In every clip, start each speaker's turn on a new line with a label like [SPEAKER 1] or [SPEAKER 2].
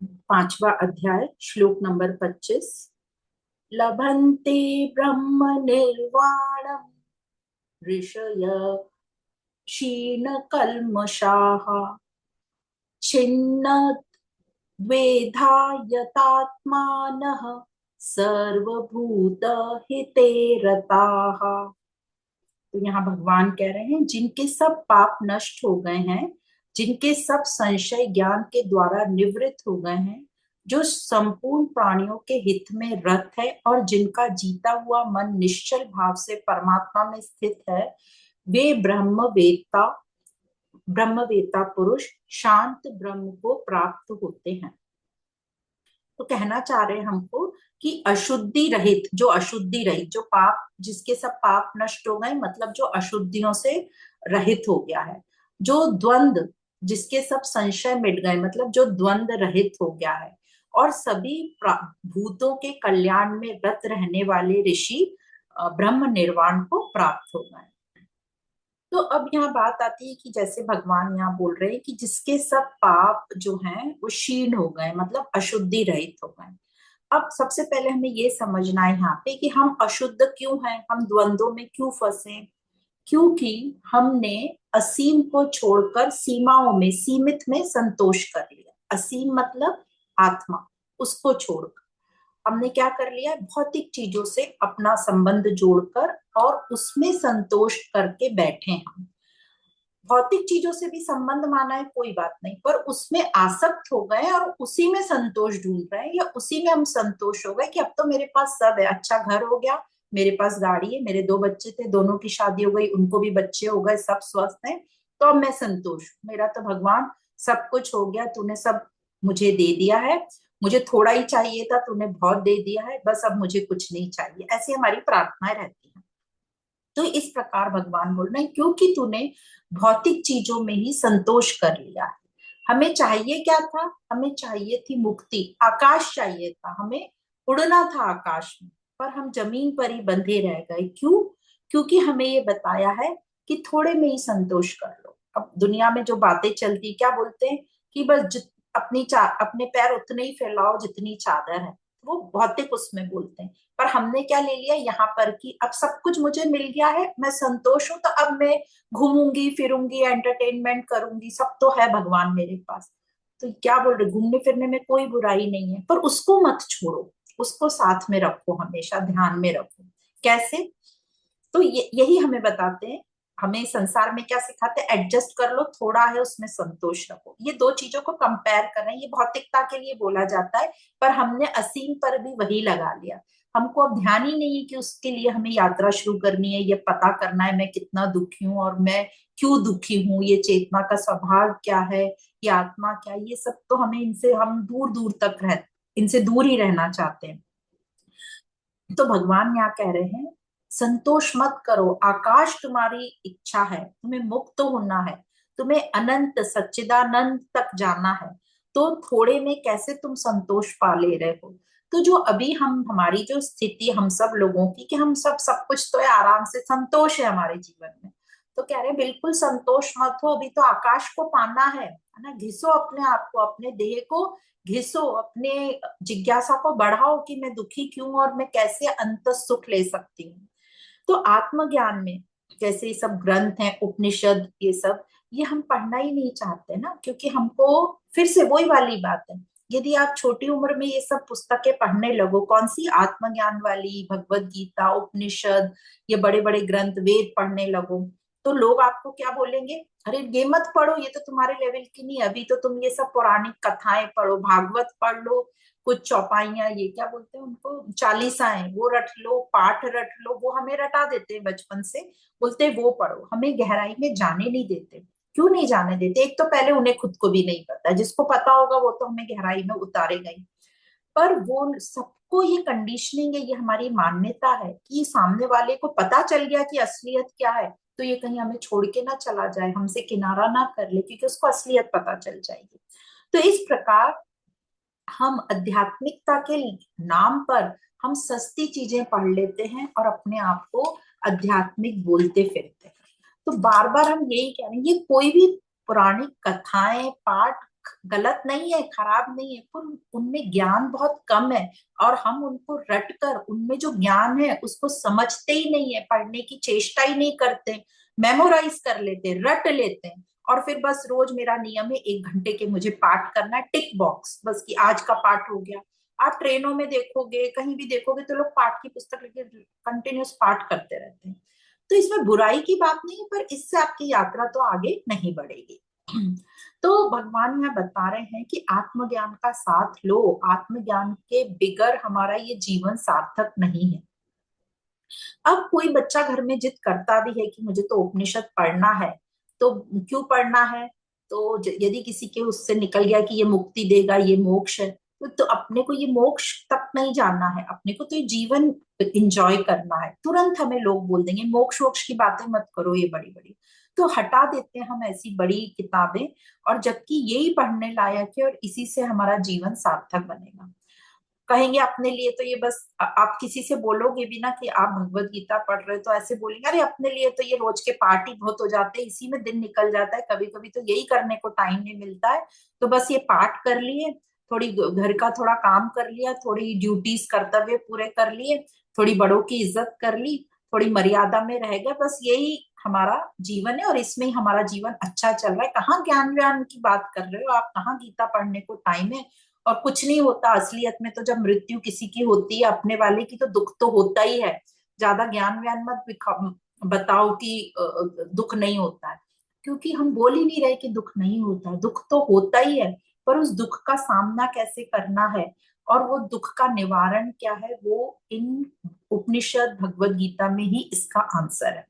[SPEAKER 1] पांचवा अध्याय श्लोक नंबर 25। लभन्ते ब्रह्म निर्वाणम ऋषय क्षीण कल्मषाः छिन्न द्वेधा यतात्मानः सर्वभूत हिते रताः। तो यहाँ भगवान कह रहे हैं जिनके सब पाप नष्ट हो गए हैं, जिनके सब संशय ज्ञान के द्वारा निवृत्त हो गए हैं, जो संपूर्ण प्राणियों के हित में रत है और जिनका जीता हुआ मन निश्चल भाव से परमात्मा में स्थित है, वे ब्रह्मवेत्ता पुरुष शांत ब्रह्म को प्राप्त होते हैं। तो कहना चाह रहे हैं हमको कि अशुद्धि रहित जो पाप, जिसके सब पाप नष्ट हो गए, मतलब जो अशुद्धियों से रहित हो गया है, जो द्वंद, जिसके सब संशय मिट गए, मतलब जो द्वंद रहित हो गया है, और सभी भूतों के कल्याण में रत रहने वाले ऋषि ब्रह्म निर्वाण को प्राप्त हो गए। तो अब यहाँ बात आती है कि जैसे भगवान यहाँ बोल रहे हैं कि जिसके सब पाप जो हैं वो क्षीण हो गए, मतलब अशुद्धि रहित हो गए। अब सबसे पहले हमें ये समझना है यहाँ पे कि हम अशुद्ध क्यों हैं, हम द्वंद्वों में क्यों फंसे। क्योंकि हमने असीम को छोड़कर सीमाओं में, सीमित में संतोष कर लिया। असीम मतलब आत्मा, उसको छोड़कर हमने क्या कर लिया, भौतिक चीजों से अपना संबंध जोड़कर और उसमें संतोष करके बैठे हम। भौतिक चीजों से भी संबंध माना है, कोई बात नहीं, पर उसमें आसक्त हो गए और उसी में संतोष ढूंढ रहे हैं, या उसी में हम संतोष हो गए कि अब तो मेरे पास सब है, अच्छा घर हो गया, मेरे पास गाड़ी है, मेरे दो बच्चे थे, दोनों की शादी हो गई, उनको भी बच्चे हो गए, सब स्वस्थ हैं, तो अब मैं संतोष हूं। मेरा तो भगवान सब कुछ हो गया, तूने सब मुझे दे दिया है, मुझे थोड़ा ही चाहिए था, तूने बहुत दे दिया है, बस अब मुझे कुछ नहीं चाहिए। ऐसी हमारी प्रार्थनाएं रहती हैं। तो इस प्रकार भगवान बोल रहे हैं क्योंकि तूने भौतिक चीजों में ही संतोष कर लिया है। हमें चाहिए क्या था, हमें चाहिए थी मुक्ति, आकाश चाहिए था, हमें उड़ना था आकाश में, पर हम जमीन पर ही बंधे रह गए। क्यों? क्योंकि हमें ये बताया है कि थोड़े में ही संतोष कर लो। अब दुनिया में जो बातें चलती, क्या बोलते हैं कि बस अपने पैर उतने ही फैलाओ जितनी चादर है, वो भौतिक उसमें बोलते हैं। पर हमने क्या ले लिया यहाँ पर कि अब सब कुछ मुझे मिल गया है, मैं संतोष हूं, तो अब मैं घूमूंगी फिरूंगी, एंटरटेनमेंट करूंगी, सब तो है भगवान मेरे पास। तो क्या बोल रहे, घूमने फिरने में कोई बुराई नहीं है, पर उसको मत छोड़ो, उसको साथ में रखो, हमेशा ध्यान में रखो। कैसे? तो यही हमें बताते हैं। हमें संसार में क्या सिखाते हैं, एडजस्ट कर लो, थोड़ा है उसमें संतोष रखो। ये दो चीजों को कंपेयर कर रहे हैं, ये भौतिकता के लिए बोला जाता है, पर हमने असीम पर भी वही लगा लिया। हमको अब ध्यान ही नहीं है कि उसके लिए हमें यात्रा शुरू करनी है, ये पता करना है मैं कितना दुखी हूँ और मैं क्यों दुखी हूँ, ये चेतना का स्वभाव क्या है, ये आत्मा क्या है, ये सब तो हमें, इनसे हम दूर दूर तक रह, इनसे दूर ही रहना चाहते हैं। तो भगवान यहाँ कह रहे हैं संतोष मत करो, आकाश तुम्हारी इच्छा है, तुम्हें मुक्त होना है, तुम्हें अनंत सच्चिदानंद तक जाना है, तो थोड़े में कैसे तुम संतोष पा ले रहे हो। तो जो अभी हम, हमारी जो स्थिति हम सब लोगों की, कि हम सब सब कुछ तो है, आराम से संतोष है हमारे जीवन में, तो कह रहे हैं बिल्कुल संतोष मत हो, अभी तो आकाश को पाना है ना। घिसो अपने आप को, अपने देह को घिसो, अपने जिज्ञासा को बढ़ाओ कि मैं दुखी क्यों और मैं कैसे अंत सुख ले सकती हूँ। तो आत्मज्ञान में जैसे ये सब ग्रंथ हैं, उपनिषद, ये सब, ये हम पढ़ना ही नहीं चाहते ना, क्योंकि हमको फिर से वही वाली बात है। यदि आप छोटी उम्र में ये सब पुस्तकें पढ़ने लगो, कौन सी आत्मज्ञान वाली, भगवत गीता, उपनिषद, ये बड़े बड़े ग्रंथ, वेद पढ़ने लगो, तो लोग आपको क्या बोलेंगे, अरे ये मत पढ़ो, ये तो तुम्हारे लेवल की नहीं, अभी तो तुम ये सब पौराणिक कथाएं पढ़ो, भागवत पढ़ लो, कुछ चौपाइयां, ये क्या बोलते हैं उनको, चालीसाएं, वो रट लो, पाठ रट लो। वो हमें रटा देते हैं बचपन से, बोलते हैं वो पढ़ो, हमें गहराई में जाने नहीं देते। क्यों नहीं जाने देते? एक तो पहले उन्हें खुद को भी नहीं पता, जिसको पता होगा वो तो हमें गहराई में उतारेगा ही। पर वो सबको ये कंडीशनिंग है, ये हमारी मान्यता है कि सामने वाले को पता चल गया कि असलियत क्या है, तो ये कहीं हमें छोड़ के ना चला जाए, हमसे किनारा ना कर ले, क्योंकि उसको असलियत पता चल जाएगी। तो इस प्रकार हम आध्यात्मिकता के नाम पर हम सस्ती चीजें पढ़ लेते हैं और अपने आप को आध्यात्मिक बोलते फिरते हैं। तो बार बार हम यही कह रहे हैं, ये कोई भी पुरानी कथाएं, पाठ गलत नहीं है, खराब नहीं है, पर उनमें ज्ञान बहुत कम है और हम उनको रट कर उनमें जो ज्ञान है उसको समझते ही नहीं है, पढ़ने की चेष्टा ही नहीं करते, मेमोराइज कर लेते, रट लेते हैं और फिर बस रोज मेरा नियम है 1 घंटे के मुझे पाठ करना है, टिक बॉक्स, बस कि आज का पाठ हो गया। आप ट्रेनों में देखोगे, कहीं भी देखोगे तो लोग पाठ की पुस्तक लेके कंटिन्यूस पाठ करते रहते हैं। तो इसमें बुराई की बात नहीं है, पर इससे आपकी यात्रा तो आगे नहीं बढ़ेगी। तो भगवान यहाँ बता रहे हैं कि आत्मज्ञान का साथ लो, आत्मज्ञान के बिगर हमारा ये जीवन सार्थक नहीं है। अब कोई बच्चा घर में जिद करता भी है कि मुझे तो उपनिषद पढ़ना है, तो क्यों पढ़ना है? तो यदि किसी के उससे निकल गया कि ये मुक्ति देगा, ये मोक्ष है, तो अपने को ये मोक्ष तक नहीं जानना है, अपने को तो ये जीवन एंजॉय करना है। तुरंत हमें लोग बोल देंगे मोक्ष वोक्ष की बातें मत करो, ये बड़ी बड़ी, तो हटा देते हैं हम ऐसी बड़ी किताबें, और जबकि यही पढ़ने लायक है और इसी से हमारा जीवन सार्थक बनेगा। कहेंगे अपने लिए तो ये बस आप किसी से बोलोगे भी ना कि आप भगवत गीता पढ़ रहे हो तो ऐसे बोलेंगे अरे अपने लिए तो ये रोज के पार्टी बहुत हो जाते हैं, इसी में दिन निकल जाता है, कभी कभी तो यही करने को टाइम नहीं मिलता है, तो बस ये पाठ कर लिए, थोड़ी घर का थोड़ा काम कर लिया, थोड़ी ड्यूटीज कर्तव्य पूरे कर लिए, थोड़ी बड़ों की इज्जत कर ली, थोड़ी मर्यादा में रह गए, बस यही हमारा जीवन है और इसमें ही हमारा जीवन अच्छा चल रहा है। कहाँ ज्ञान व्यान की बात कर रहे हो आप, कहाँ गीता पढ़ने को टाइम है? और कुछ नहीं होता असलियत में, तो जब मृत्यु किसी की होती है अपने वाले की तो दुख तो होता ही है। ज्यादा ज्ञान व्यान मत बताओ कि दुख नहीं होता है, क्योंकि हम बोल ही नहीं रहे कि दुख नहीं होता है, दुख तो होता ही है, पर उस दुख का सामना कैसे करना है और वो दुख का निवारण क्या है, वो इन उपनिषद भगवत गीता में ही इसका आंसर है।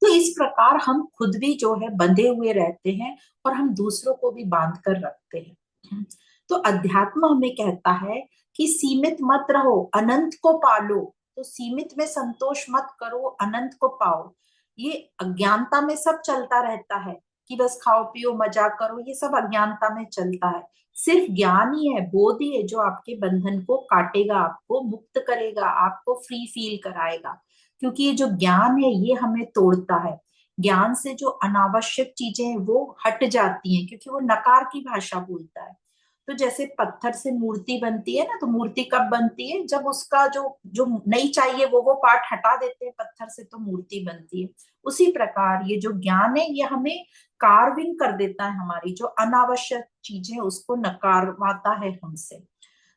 [SPEAKER 1] तो इस प्रकार हम खुद भी जो है बंधे हुए रहते हैं और हम दूसरों को भी बांध कर रखते हैं। तो अध्यात्म हमें कहता है कि सीमित मत रहो, अनंत को पालो। तो सीमित में संतोष मत करो, अनंत को पाओ। ये अज्ञानता में सब चलता रहता है कि बस खाओ पियो मजा करो, ये सब अज्ञानता में चलता है। सिर्फ ज्ञान ही है, बोध ही है जो आपके बंधन को काटेगा, आपको मुक्त करेगा, आपको फ्री फील कराएगा। क्योंकि ये जो ज्ञान है ये हमें तोड़ता है। ज्ञान से जो अनावश्यक चीजें हैं वो हट जाती हैं, क्योंकि वो नकार की भाषा बोलता है। तो जैसे पत्थर से मूर्ति बनती है ना, तो मूर्ति कब बनती है? जब उसका जो जो नहीं चाहिए वो पार्ट हटा देते हैं पत्थर से, तो मूर्ति बनती है। उसी प्रकार ये जो ज्ञान है ये हमें कार्विंग कर देता है, हमारी जो अनावश्यक चीजें उसको नकारवाता है हमसे।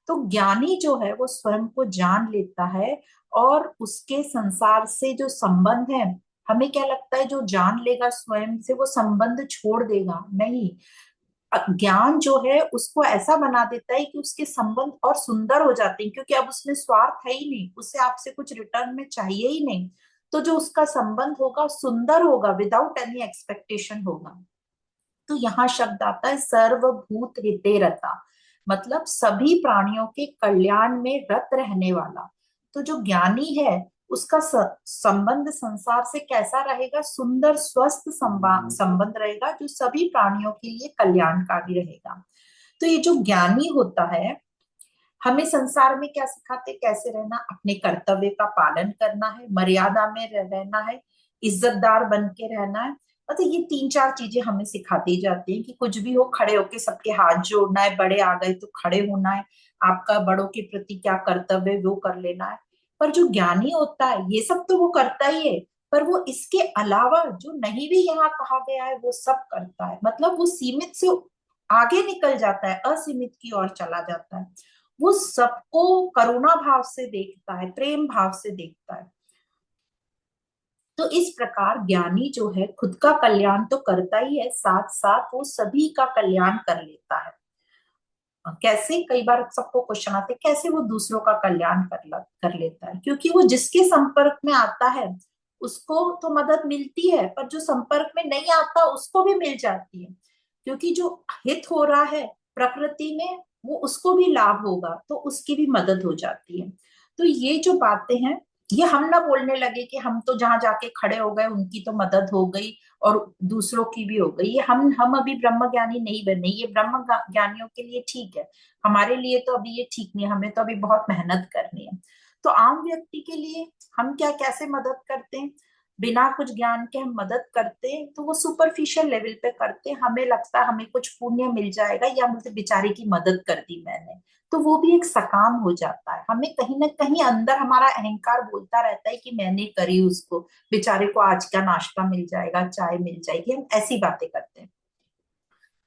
[SPEAKER 1] तो ज्ञानी जो है वो स्वयं को जान लेता है और उसके संसार से जो संबंध है, हमें क्या लगता है जो जान लेगा स्वयं से वो संबंध छोड़ देगा? नहीं, ज्ञान जो है उसको ऐसा बना देता है कि उसके संबंध और सुंदर हो जाते हैं, क्योंकि अब उसमें स्वार्थ है ही नहीं, उसे आपसे कुछ रिटर्न में चाहिए ही नहीं। तो जो उसका संबंध होगा सुंदर होगा, विदाउट एनी एक्सपेक्टेशन होगा। तो यहाँ शब्द आता है सर्वभूत हिते रता, मतलब सभी प्राणियों के कल्याण में रत रहने वाला। तो जो ज्ञानी है उसका संबंध संसार से कैसा रहेगा? सुंदर स्वस्थ संबंध रहेगा जो सभी प्राणियों के लिए कल्याणकारी रहेगा। तो ये जो ज्ञानी होता है हमें संसार में क्या सिखाते, कैसे रहना, अपने कर्तव्य का पालन करना है, मर्यादा में रहना है, इज्जतदार बन के रहना है। मतलब ये 3-4 चीजें हमें सिखाती जाती हैं कि कुछ भी हो खड़े होके सबके हाथ जोड़ना है, बड़े आ गए तो खड़े होना है, आपका बड़ों के प्रति क्या कर्तव्य है वो कर लेना है। पर जो ज्ञानी होता है ये सब तो वो करता ही है, पर वो इसके अलावा जो नहीं भी यहाँ कहा गया है वो सब करता है। मतलब वो सीमित से आगे निकल जाता है, असीमित की ओर चला जाता है। वो सबको करुणा भाव से देखता है, प्रेम भाव से देखता है। तो इस प्रकार ज्ञानी जो है खुद का कल्याण तो करता ही है, साथ साथ वो सभी का कल्याण कर लेता है। कैसे? कई बार सबको क्वेश्चन आते हैं कैसे वो दूसरों का कल्याण कर लेता है? क्योंकि वो जिसके संपर्क में आता है उसको तो मदद मिलती है, पर जो संपर्क में नहीं आता उसको भी मिल जाती है, क्योंकि जो हित हो रहा है प्रकृति में वो उसको भी लाभ होगा, तो उसकी भी मदद हो जाती है। तो ये जो बातें हैं ये हम ना बोलने लगे कि हम तो जहां जाके खड़े हो गए उनकी तो मदद हो गई और दूसरों की भी हो गई। ये हम अभी ब्रह्म ज्ञानी नहीं बने, ये ब्रह्म ज्ञानियों के लिए ठीक है, हमारे लिए तो अभी ये ठीक नहीं है, हमें तो अभी बहुत मेहनत करनी है। तो आम व्यक्ति के लिए हम क्या कैसे मदद करते हैं? बिना कुछ ज्ञान के हम मदद करते हैं तो वो सुपरफिशियल लेवल पे करते हैं, हमें लगता है हमें कुछ पुण्य मिल जाएगा या मुझे बेचारे की मदद कर दी मैंने, तो वो भी एक सकाम हो जाता है। हमें कहीं ना कहीं अंदर हमारा अहंकार बोलता रहता है कि मैंने करी, उसको बेचारे को आज का नाश्ता मिल जाएगा, चाय मिल जाएगी, हम ऐसी बातें करते हैं।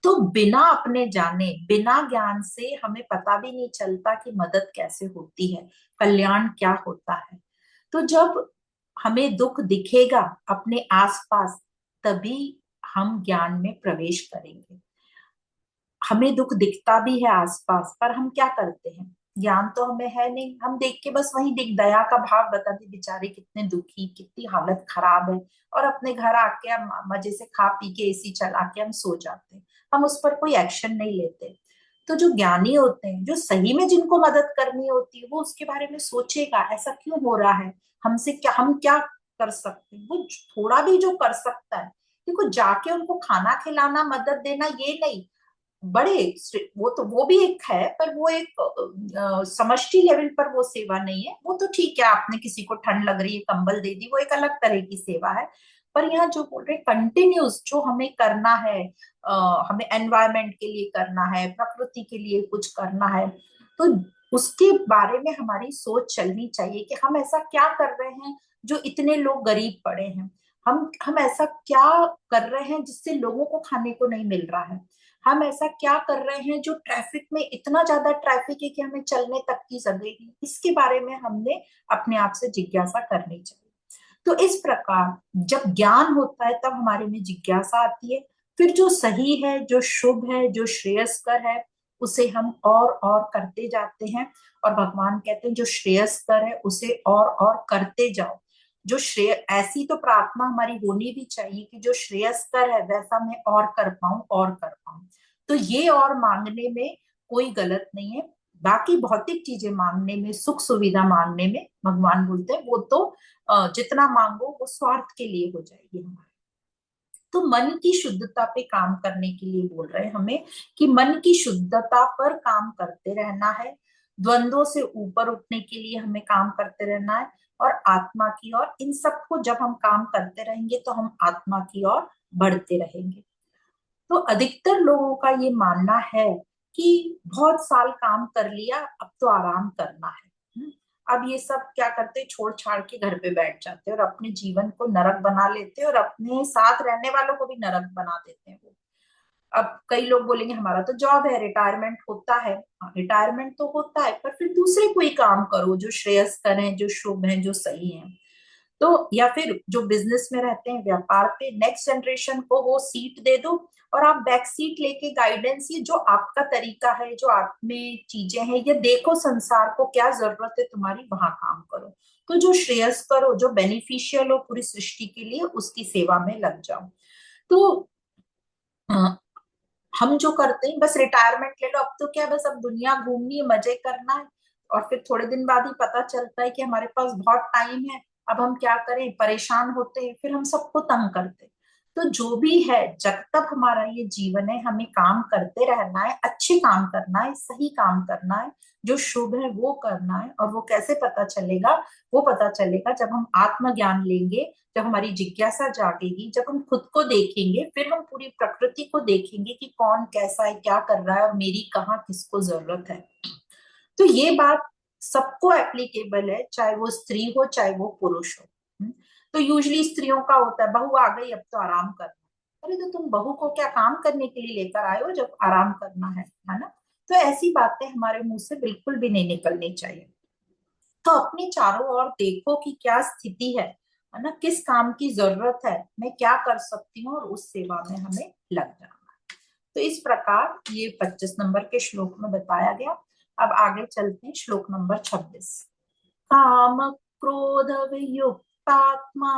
[SPEAKER 1] तो बिना अपने जाने, बिना ज्ञान से हमें पता भी नहीं चलता कि मदद कैसे होती है, कल्याण क्या होता है। तो जब हमें दुख दिखेगा अपने आसपास, तभी हम ज्ञान में प्रवेश करेंगे। हमें दुख दिखता भी है आसपास, पर हम क्या करते हैं, ज्ञान तो हमें है नहीं, हम देख के बस वही दिख दया का भाव बताते, बेचारे कितने दुखी, कितनी हालत खराब है, और अपने घर आके हम मजे से खा पी के एसी चला के हम सो जाते हैं, हम उस पर कोई एक्शन नहीं लेते। तो जो ज्ञानी होते हैं, जो सही में जिनको मदद करनी होती है, वो उसके बारे में सोचेगा ऐसा क्यों हो रहा है, हमसे क्या, हम क्या कर सकते हैं, वो थोड़ा भी जो कर सकता है। देखो, जाके उनको खाना खिलाना, मदद देना, ये नहीं, बड़े वो तो वो भी एक है, पर वो एक समष्टि लेवल पर वो सेवा नहीं है। वो तो ठीक है, आपने किसी को ठंड लग रही है कंबल दे दी, वो एक अलग तरह की सेवा है। पर यहाँ जो बोल रहे कंटिन्यूस जो हमें करना है, हमें एनवायरमेंट के लिए करना है, प्रकृति के लिए कुछ करना है, तो उसके बारे में हमारी सोच चलनी चाहिए कि हम ऐसा क्या कर रहे हैं जो इतने लोग गरीब पड़े हैं, हम ऐसा क्या कर रहे हैं जिससे लोगों को खाने को नहीं मिल रहा है, हम ऐसा क्या कर रहे हैं जो ट्रैफिक में इतना ज्यादा ट्रैफिक है कि हमें चलने तक की जगह नहीं, इसके बारे में हमने अपने आप से जिज्ञासा करनी चाहिए। तो इस प्रकार जब ज्ञान होता है तब हमारे में जिज्ञासा आती है, फिर जो सही है, जो शुभ है, जो श्रेयस्कर है, उसे हम और करते जाते हैं। और भगवान कहते हैं जो श्रेयस्कर है उसे और करते जाओ। जो श्रेय, ऐसी तो प्रार्थना हमारी होनी भी चाहिए कि जो श्रेयस्कर है वैसा मैं और कर पाऊं, और कर पाऊं। तो ये और मांगने में कोई गलत नहीं है। बाकी भौतिक चीजें मांगने में, सुख सुविधा मांगने में, भगवान बोलते हैं वो तो जितना मांगो वो स्वार्थ के लिए हो जाएगी हमारे। तो मन की शुद्धता पे काम करने के लिए बोल रहे हैं हमें कि मन की शुद्धता पर काम करते रहना है, द्वंद्वों से ऊपर उठने के लिए हमें काम करते रहना है, और आत्मा की ओर, इन सबको जब हम काम करते रहेंगे तो हम आत्मा की ओर बढ़ते रहेंगे। तो अधिकतर लोगों का ये मानना है कि बहुत साल काम कर लिया, अब तो आराम करना है। अब ये सब क्या करते हैं, छोड़ छाड़ के घर पे बैठ जाते हैं और अपने जीवन को नरक बना लेते हैं, और अपने साथ रहने वालों को भी नरक बना देते हैं वो। अब कई लोग बोलेंगे हमारा तो जॉब है, रिटायरमेंट होता है। हाँ, रिटायरमेंट तो होता है, पर फिर दूसरे कोई काम करो जो श्रेयस्कर है, जो शुभ है, जो सही है। तो या फिर जो बिजनेस में रहते हैं, व्यापार पे नेक्स्ट जनरेशन को वो सीट दे दो, और आप बैक सीट लेके गाइडेंस, ये जो आपका तरीका है, जो आप में चीजें हैं, ये देखो संसार को क्या जरूरत है तुम्हारी, वहां काम करो। तो जो श्रेयस्कर हो, जो बेनिफिशियल हो पूरी सृष्टि के लिए, उसकी सेवा में लग जाओ। तो अ, हम जो करते हैं बस रिटायरमेंट ले लो, अब तो क्या बस अब दुनिया घूमनी है, मजे करना है, और फिर थोड़े दिन बाद ही पता चलता है कि हमारे पास बहुत टाइम है, अब हम क्या करें, परेशान होते हैं, फिर हम सबको तंग करते हैं। तो जो भी है, जब तक हमारा ये जीवन है, हमें काम करते रहना है, अच्छे काम करना है, सही काम करना है, जो शुभ है वो करना है। और वो कैसे पता चलेगा, वो पता चलेगा जब हम आत्मज्ञान लेंगे, जब हमारी जिज्ञासा जागेगी, जब हम खुद को देखेंगे, फिर हम पूरी प्रकृति को देखेंगे कि कौन कैसा है, क्या कर रहा है, और मेरी कहाँ किसको जरूरत है। तो ये बात सबको एप्लीकेबल है, चाहे वो स्त्री हो चाहे वो पुरुष हो। तो यूजली स्त्रियों का होता है, बहू आ गई अब तो आराम करना है। अरे तो तुम बहू को क्या काम करने के लिए लेकर आए हो जब आराम करना है ना। तो ऐसी बातें हमारे मुंह से बिल्कुल भी नहीं निकलनी चाहिए। तो अपने चारों ओर देखो कि क्या स्थिति है ना, किस काम की जरूरत है, मैं क्या कर सकती हूँ, और उस सेवा में हमें लग जाना। तो इस प्रकार ये 25 नंबर के श्लोक में बताया गया। अब आगे चलते हैं श्लोक नंबर 26। काम क्रोध वियुक्तात्मा,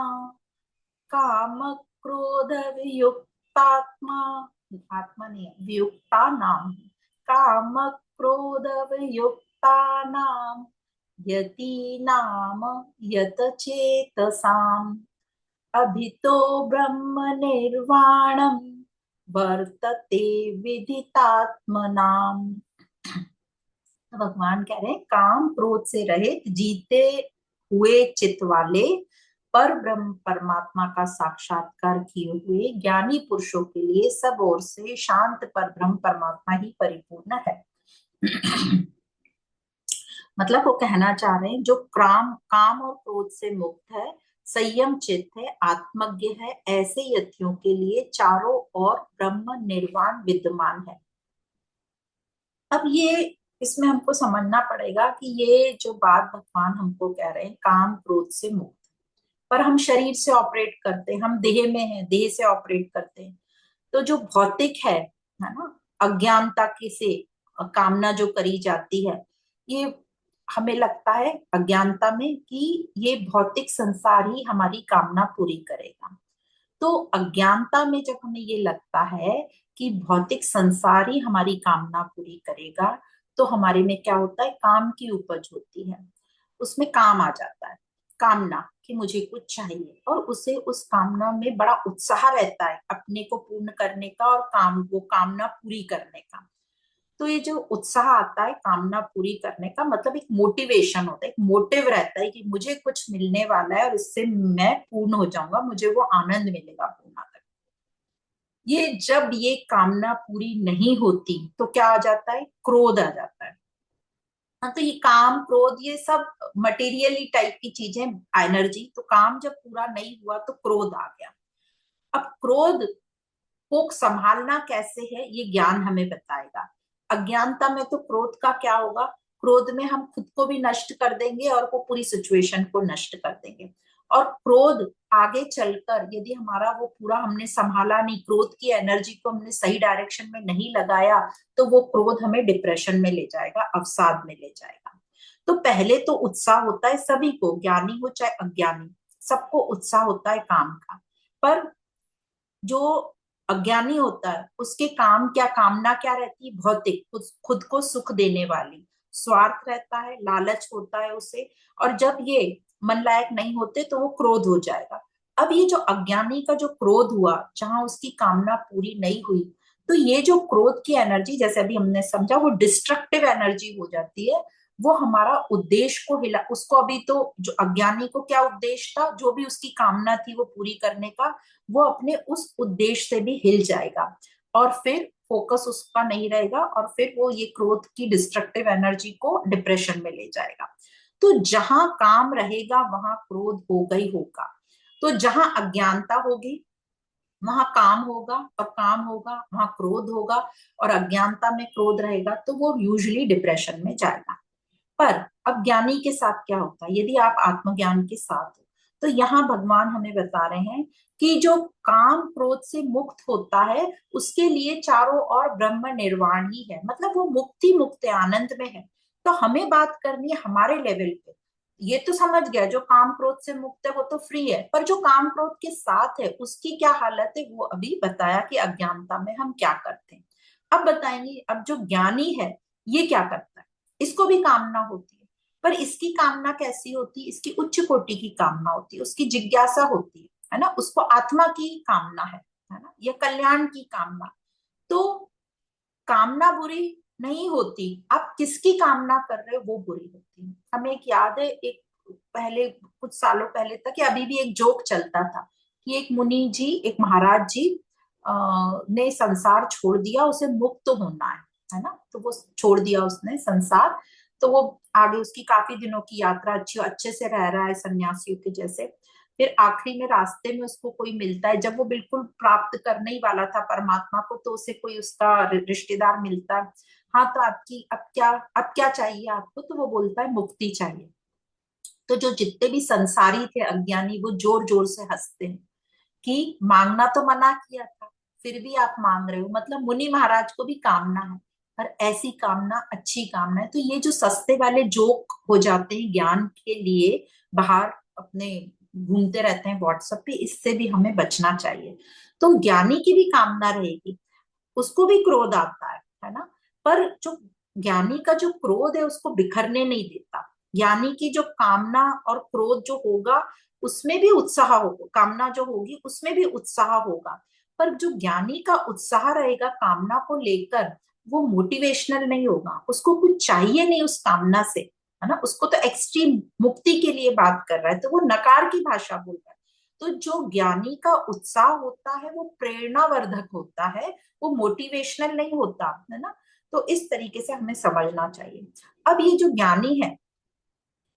[SPEAKER 1] काम क्रोध वियुक्तात्मा, आत्मा नहीं है, वियुक्ता नाम, काम क्रोध वियुक्ता नाम, यति नाम यत चेतसाम, अभितो ब्रह्म निर्वाणम वर्तते विदितात्मनाम। तो भगवान कह रहे हैं काम क्रोध से रहित, जीते हुए चित्त वाले, पर ब्रह्म परमात्मा का साक्षात्कार किए हुए ज्ञानी पुरुषों के लिए सब ओर से शांत पर ब्रह्म परमात्मा ही परिपूर्ण है। मतलब वो कहना चाह रहे हैं जो काम और क्रोध से मुक्त है, संयम चित्त है, आत्मज्ञ है, ऐसे यतियों के लिए चारों ओर ब्रह्म निर्वाण विद्यमान है। अब ये इसमें हमको समझना पड़ेगा कि ये जो बात भगवान हमको कह रहे हैं काम क्रोध से मुक्त, पर हम शरीर से ऑपरेट करते हैं, हम देह में हैं, देह से ऑपरेट करते हैं। तो जो भौतिक है ना, अज्ञानता की से कामना जो करी जाती है, ये हमें लगता है अज्ञानता में कि ये भौतिक संसार ही हमारी कामना पूरी करेगा। तो अज्ञानता में जब हमें ये लगता है कि भौतिक संसार ही हमारी कामना पूरी करेगा, तो हमारे में क्या होता है, काम की उपज होती है, उसमें काम आ जाता है, कामना कि मुझे कुछ चाहिए, और उसे उस कामना में बड़ा उत्साह रहता है अपने को पूर्ण करने का और वो कामना पूरी करने का। तो ये जो उत्साह आता है कामना पूरी करने का, मतलब एक मोटिवेशन होता है, एक मोटिव रहता है कि मुझे कुछ मिलने वाला है और इससे मैं पूर्ण हो जाऊंगा, मुझे वो आनंद मिलेगा पूर्ण कर। ये जब ये कामना पूरी नहीं होती तो क्या आ जाता है, क्रोध आ जाता है। हाँ, तो ये काम क्रोध ये सब मटेरियली टाइप की चीजें, एनर्जी। तो काम जब पूरा नहीं हुआ तो क्रोध आ गया। अब क्रोध को संभालना कैसे है ये ज्ञान हमें बताएगा। अज्ञानता में तो क्रोध का क्या होगा, क्रोध में हम खुद को भी नष्ट कर देंगे और वो पूरी सिचुएशन को नष्ट कर देंगे। और क्रोध आगे चलकर यदि हमारा वो पूरा हमने संभाला नहीं, क्रोध की एनर्जी को हमने सही डायरेक्शन में नहीं लगाया, तो वो क्रोध हमें डिप्रेशन में ले जाएगा, अवसाद में ले जाएगा। तो पहले तो उत्साह होता है सभी को, ज्ञानी हो चाहे अज्ञानी, सबको उत्साह होता है काम का। पर जो अज्ञानी होता है उसके काम क्या, कामना क्या रहती है, भौतिक, खुद को सुख देने वाली, स्वार्थ रहता है, लालच होता है उसे। और जब ये मन लायक नहीं होते तो वो क्रोध हो जाएगा। अब ये जो अज्ञानी का जो क्रोध हुआ, जहां उसकी कामना पूरी नहीं हुई, तो ये जो क्रोध की एनर्जी, जैसे अभी हमने समझा, वो डिस्ट्रक्टिव एनर्जी हो जाती है। वो हमारा उद्देश्य को हिला, उसको अभी तो जो अज्ञानी को क्या उद्देश्य था, जो भी उसकी कामना थी वो पूरी करने का, वो अपने उस उद्देश्य से भी हिल जाएगा और फिर फोकस उसका नहीं रहेगा, और फिर वो ये क्रोध की डिस्ट्रक्टिव एनर्जी को डिप्रेशन में ले जाएगा। तो जहां काम रहेगा वहां क्रोध होगा ही होगा। तो जहां अज्ञानता होगी वहां काम होगा, और काम होगा वहां क्रोध होगा, और अज्ञानता में क्रोध रहेगा तो वो यूजुअली डिप्रेशन में जाएगा। पर अब ज्ञानी के साथ क्या होता है, यदि आप आत्मज्ञान के साथ हो, तो यहाँ भगवान हमें बता रहे हैं कि जो काम क्रोध से मुक्त होता है उसके लिए चारों ओर ब्रह्म निर्वाण ही है, मतलब वो मुक्ति मुक्त है, आनंद में है। तो हमें बात करनी है हमारे लेवल पे। ये तो समझ गया जो काम क्रोध से मुक्त है वो तो फ्री है, पर जो काम क्रोध के साथ है उसकी क्या हालत है, वो अभी बताया कि अज्ञानता में हम क्या करते हैं। अब बताएंगे, अब जो ज्ञानी है ये क्या करता है, इसको भी कामना होती है, पर इसकी कामना कैसी होती है, इसकी उच्च कोटि की कामना होती है, उसकी जिज्ञासा होती है ना, उसको आत्मा की कामना है ना, या कल्याण की कामना। तो कामना बुरी नहीं होती, आप किसकी कामना कर रहे हो वो बुरी होती है। हमें एक याद है, एक पहले कुछ सालों पहले तक, या अभी भी एक जोक चलता था कि एक मुनि जी, एक महाराज जी ने संसार छोड़ दिया, उसे मुक्त होना है ना, तो वो छोड़ दिया उसने संसार। तो वो आगे उसकी काफी दिनों की यात्रा अच्छी अच्छे से रह रहा है सन्यासियों के जैसे। फिर आखिरी में रास्ते में उसको कोई मिलता है, जब वो बिल्कुल प्राप्त करने ही वाला था परमात्मा को, तो उसे कोई उसका रिश्तेदार मिलता है। हाँ, तो आपकी अब क्या चाहिए आपको, तो वो बोलता है मुक्ति चाहिए। तो जो जितने भी संसारी थे अज्ञानी, वो जोर जोर से हंसते हैं कि मांगना तो मना किया था, फिर भी आप मांग रहे हो, मतलब मुनि महाराज को भी कामना है, पर ऐसी कामना अच्छी कामना है। तो ये जो सस्ते वाले जोक हो जाते हैं ज्ञान के लिए, बाहर अपने घूमते रहते हैं व्हाट्सएप पे, इससे भी हमें बचना चाहिए। तो ज्ञानी की भी कामना रहेगी, उसको भी क्रोध आता है ना, पर जो ज्ञानी का जो क्रोध है उसको बिखरने नहीं देता। ज्ञानी की जो कामना और क्रोध जो होगा उसमें भी उत्साह होगा, कामना जो होगी उसमें भी उत्साह होगा, पर जो ज्ञानी का उत्साह रहेगा कामना को लेकर, वो मोटिवेशनल नहीं होगा, उसको कुछ चाहिए नहीं उस कामना से, है ना, उसको तो एक्सट्रीम मुक्ति के लिए बात कर रहा है, तो वो नकार की भाषा बोल रहा है। तो जो ज्ञानी का उत्साह होता है वो प्रेरणावर्धक होता है, वो मोटिवेशनल नहीं होता है ना। तो इस तरीके से हमें समझना चाहिए। अब ये जो ज्ञानी है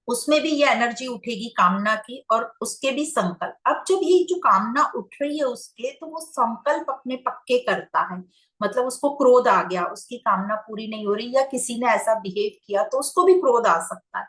[SPEAKER 1] उसमें भी ये एनर्जी उठेगी कामना की, और उसके भी संकल्प। अब जब ये जो कामना उठ रही है उसके, तो वो संकल्प अपने पक्के करता है। मतलब उसको क्रोध आ गया, उसकी कामना पूरी नहीं हो रही, या किसी ने ऐसा बिहेव किया तो उसको भी क्रोध आ सकता है।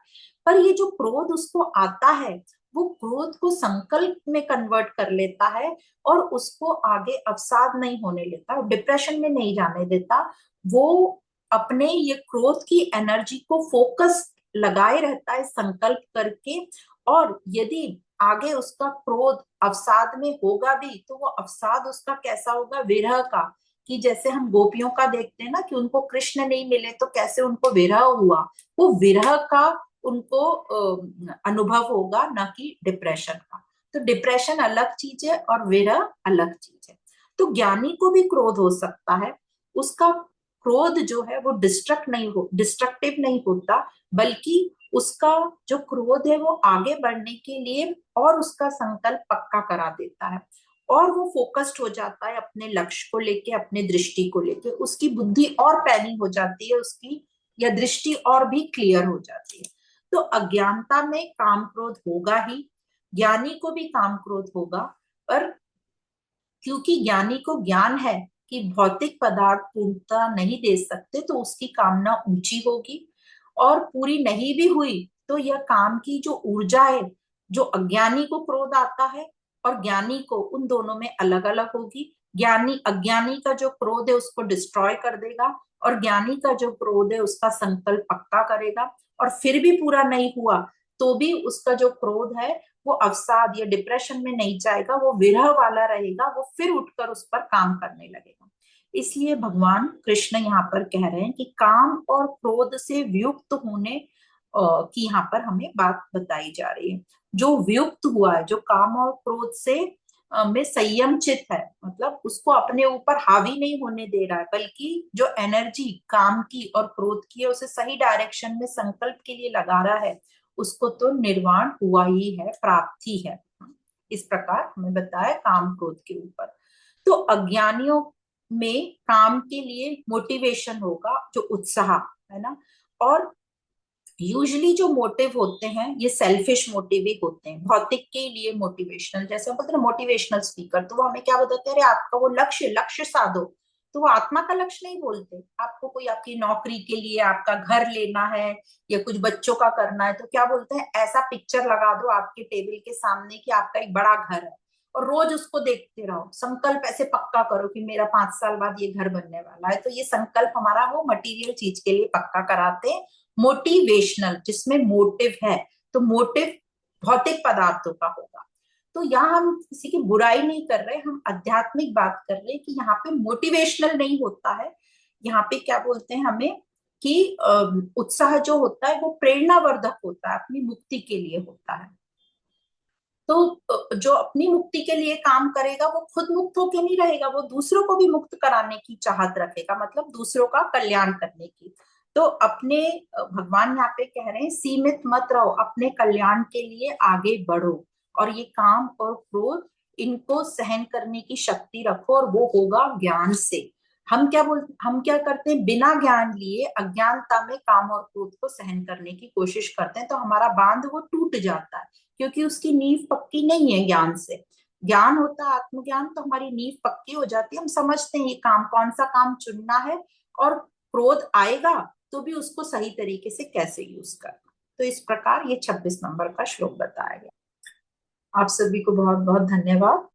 [SPEAKER 1] पर ये जो क्रोध उसको आता है, वो क्रोध को संकल्प में कन्वर्ट कर लेता है, और उसको आगे अवसाद नहीं होने देता, डिप्रेशन में नहीं जाने देता। वो अपने ये क्रोध की एनर्जी को फोकस लगाए रहता है संकल्प करके। और यदि आगे उसका क्रोध अवसाद में होगा भी, तो वो अवसाद उसका कैसा होगा, विरह का। कि जैसे हम गोपियों का देखते हैं ना, कि उनको कृष्ण नहीं मिले तो कैसे उनको विरह हुआ, वो विरह का उनको अनुभव होगा, ना कि डिप्रेशन का। तो डिप्रेशन अलग चीज है और विरह अलग चीज है। तो ज्ञानी को भी क्रोध हो सकता है। उसका क्रोध जो है वो डिस्ट्रक्टिव नहीं होता, बल्कि उसका जो क्रोध है वो आगे बढ़ने के लिए और उसका संकल्प पक्का करा देता है, और वो फोकस्ड हो जाता है अपने लक्ष्य को लेके, अपने दृष्टि को लेके। उसकी बुद्धि और पैनी हो जाती है उसकी, या दृष्टि और भी क्लियर हो जाती है। तो अज्ञानता में काम क्रोध होगा ही, ज्ञानी को भी काम क्रोध होगा। पर क्योंकि ज्ञानी को ज्ञान है कि भौतिक पदार्थ पूर्णता नहीं दे सकते, तो उसकी कामना ऊंची होगी। और पूरी नहीं भी हुई तो यह काम की जो ऊर्जा है, जो अज्ञानी को क्रोध आता है और ज्ञानी को, उन दोनों में अलग अलग होगी। ज्ञानी, अज्ञानी का जो क्रोध है उसको डिस्ट्रॉय कर देगा, और ज्ञानी का जो क्रोध है उसका संकल्प पक्का करेगा। और फिर भी पूरा नहीं हुआ तो भी उसका जो क्रोध है वो अवसाद या डिप्रेशन में नहीं जाएगा, वो विरह वाला रहेगा, वो फिर उठकर उस पर काम करने लगेगा। इसलिए भगवान कृष्ण यहाँ पर कह रहे हैं कि काम और क्रोध से वियुक्त होने की यहाँ पर हमें बात बताई जा रही है। जो वियुक्त हुआ है, जो काम और क्रोध से में संयम चित है, मतलब उसको अपने ऊपर हावी नहीं होने दे रहा है, बल्कि जो एनर्जी काम की और क्रोध की है उसे सही डायरेक्शन में संकल्प के लिए लगा रहा है, उसको तो निर्वाण हुआ ही है, प्राप्ति है। इस प्रकार हमें बताया काम क्रोध के ऊपर। तो अज्ञानियों में काम के लिए मोटिवेशन होगा, जो उत्साह है ना। और यूजली जो मोटिव होते हैं ये सेल्फिश मोटिव ही होते हैं, भौतिक के लिए मोटिवेशनल। जैसे हम बोलते हैं मोटिवेशनल स्पीकर, तो वो हमें क्या बताते हैं, अरे आपका वो लक्ष्य लक्ष्य साधो। तो वो आत्मा का लक्ष्य नहीं बोलते। आपको कोई आपकी नौकरी के लिए आपका घर लेना है, या कुछ बच्चों का करना है, तो क्या बोलते हैं, ऐसा पिक्चर लगा दो आपके टेबल के सामने कि आपका एक बड़ा घर है, और रोज उसको देखते रहो, संकल्प ऐसे पक्का करो कि मेरा 5 साल बाद ये घर बनने वाला है। तो ये संकल्प हमारा वो मटेरियल चीज के लिए पक्का कराते हैं। मोटिवेशनल जिसमें मोटिव है, तो मोटिव भौतिक पदार्थों का होगा। तो यहाँ हम किसी की बुराई नहीं कर रहे, हम आध्यात्मिक बात कर रहे हैं कि यहाँ पे मोटिवेशनल नहीं होता है। यहाँ पे क्या बोलते हैं हमें कि उत्साह जो होता है वो प्रेरणावर्धक होता है, अपनी मुक्ति के लिए होता है। तो जो अपनी मुक्ति के लिए काम करेगा वो खुद मुक्त होके नहीं रहेगा, वो दूसरों को भी मुक्त कराने की चाहत रखेगा, मतलब दूसरों का कल्याण करने की। तो अपने भगवान यहाँ पे कह रहे हैं सीमित मत रहो, अपने कल्याण के लिए आगे बढ़ो, और ये काम और क्रोध इनको सहन करने की शक्ति रखो, और वो होगा ज्ञान से। हम क्या करते हैं, बिना ज्ञान लिए अज्ञानता में काम और क्रोध को सहन करने की कोशिश करते हैं, तो हमारा बांध वो टूट जाता है, क्योंकि उसकी नींव पक्की नहीं है ज्ञान से। ज्ञान होता है आत्मज्ञान, तो हमारी नींव पक्की हो जाती है, हम समझते हैं ये काम कौन सा काम चुनना है, और क्रोध आएगा तो भी उसको सही तरीके से कैसे यूज करना। तो इस प्रकार ये 26 नंबर का श्लोक बताया गया। आप सभी को बहुत बहुत धन्यवाद।